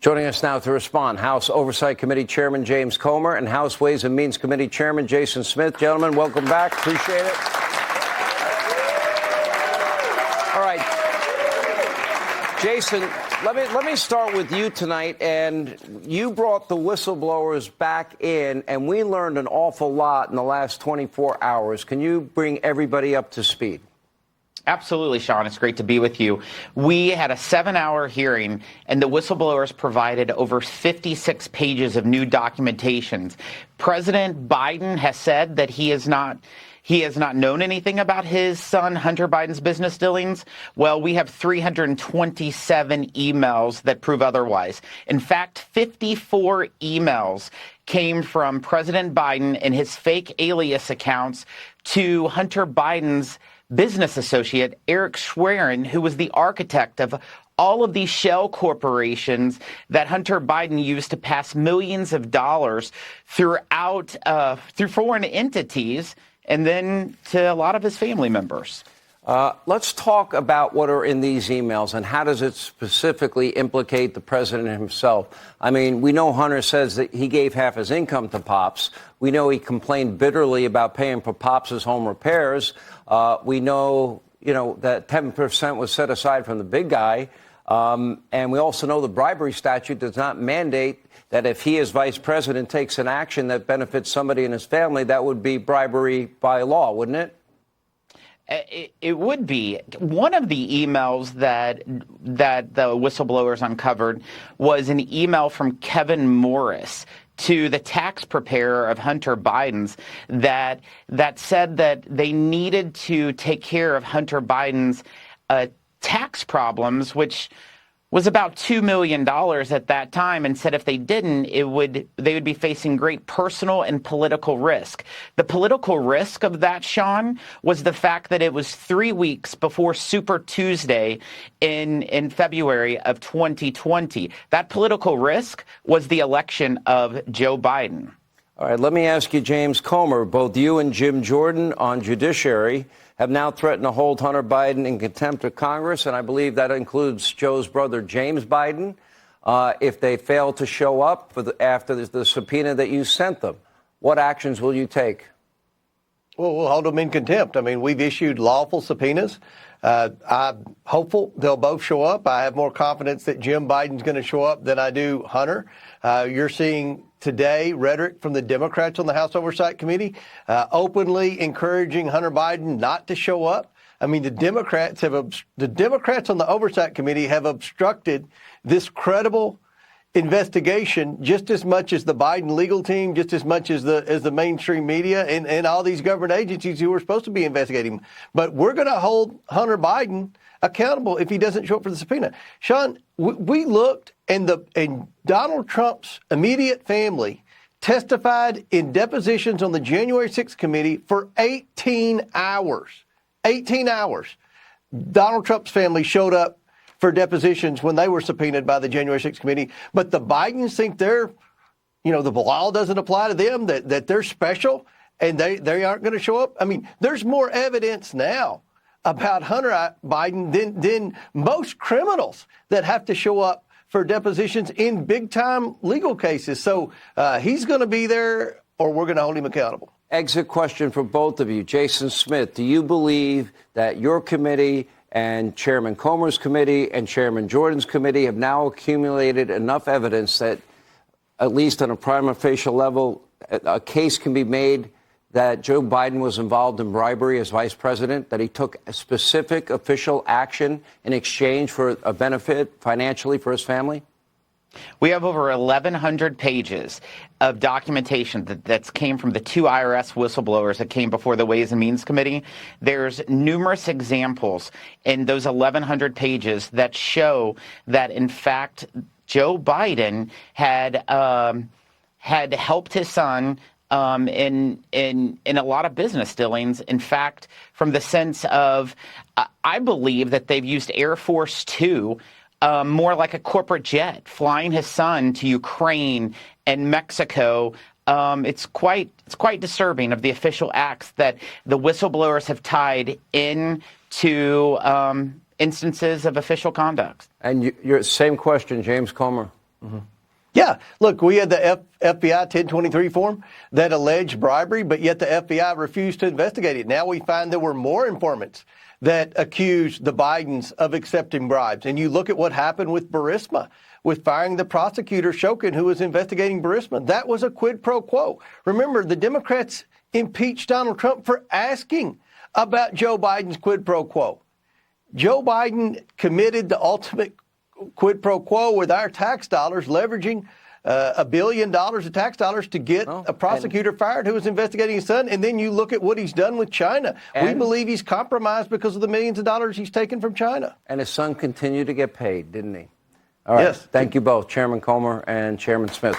Joining us now to respond, House Oversight Committee Chairman James Comer and House Ways and Means Committee Chairman Jason Smith. Gentlemen, welcome back. Appreciate it. All right. Jason, let me start with you tonight. And you brought the whistleblowers back in, and we learned an awful lot in the last 24 hours. Can you bring everybody up to speed? Absolutely, Sean. It's great to be with you. We had a 7-hour hearing, and the whistleblowers provided over 56 pages of new documentations. President Biden has said that he has not known anything about his son Hunter Biden's business dealings. Well, we have 327 emails that prove otherwise. In fact, 54 emails came from President Biden and his fake alias accounts to Hunter Biden's business associate, Eric Schwerin, who was the architect of all of these shell corporations that Hunter Biden used to pass millions of dollars through foreign entities and then to a lot of his family members. Let's talk about what are in these emails and how does it specifically implicate the president himself. I mean, we know Hunter says that he gave half his income to Pops. We know he complained bitterly about paying for Pops' home repairs. We know, that 10% was set aside from the big guy. And we also know the bribery statute does not mandate that if he as vice president takes an action that benefits somebody in his family, that would be bribery by law, wouldn't it? It would be. One of the emails that the whistleblowers uncovered was an email from Kevin Morris to the tax preparer of Hunter Biden's that said that they needed to take care of Hunter Biden's tax problems, which was about $2 million at that time, and said if they didn't, they would be facing great personal and political risk. The political risk of that, Sean, was the fact that it was 3 weeks before Super Tuesday in February of 2020. That political risk was the election of Joe Biden. All right, let me ask you, James Comer, both you and Jim Jordan on judiciary have now threatened to hold Hunter Biden in contempt of Congress, and I believe that includes Joe's brother, James Biden, if they fail to show up after the subpoena that you sent them. What actions will you take? Well, we'll hold them in contempt. I mean, we've issued lawful subpoenas. I'm hopeful they'll both show up. I have more confidence that Jim Biden's going to show up than I do Hunter. You're seeing today rhetoric from the Democrats on the House Oversight Committee openly encouraging Hunter Biden not to show up. I mean, the Democrats on the Oversight Committee have obstructed this credible investigation just as much as the Biden legal team, just as much as the mainstream media and all these government agencies who are supposed to be investigating. But we're going to hold Hunter Biden accountable if he doesn't show up for the subpoena. Sean, we looked, and Donald Trump's immediate family testified in depositions on the January 6th committee for 18 hours. 18 hours. Donald Trump's family showed up for depositions when they were subpoenaed by the January 6th committee. But the Bidens think the law doesn't apply to them, that they're special and they aren't going to show up. I mean, there's more evidence now about Hunter Biden than most criminals that have to show up for depositions in big-time legal cases. So he's going to be there, or we're going to hold him accountable. Exit question for both of you. Jason Smith, do you believe that your committee and Chairman Comer's committee and Chairman Jordan's committee have now accumulated enough evidence that, at least on a prima facie level, a case can be made that Joe Biden was involved in bribery as vice president, that he took a specific official action in exchange for a benefit financially for his family? We have over 1,100 pages of documentation that came from the two IRS whistleblowers that came before the Ways and Means Committee. There's numerous examples in those 1,100 pages that show that, in fact, Joe Biden had helped his son in a lot of business dealings. In fact, from the sense of, I believe that they've used Air Force Two more like a corporate jet, flying his son to Ukraine and Mexico. It's quite disturbing of the official acts that the whistleblowers have tied into instances of official conduct. And your same question, James Comer. Yeah, look, we had the FBI 1023 form that alleged bribery, but yet the FBI refused to investigate it. Now we find there were more informants that accused the Bidens of accepting bribes. And you look at what happened with Burisma, with firing the prosecutor Shokin, who was investigating Burisma. That was a quid pro quo. Remember, the Democrats impeached Donald Trump for asking about Joe Biden's quid pro quo. Joe Biden committed the ultimate quid pro quo with our tax dollars, leveraging $1 billion of tax dollars to get a prosecutor fired who was investigating his son. And then you look at what he's done with China. We believe he's compromised because of the millions of dollars he's taken from China. And his son continued to get paid, didn't he? All right. Yes. Thank you both, Chairman Comer and Chairman Smith.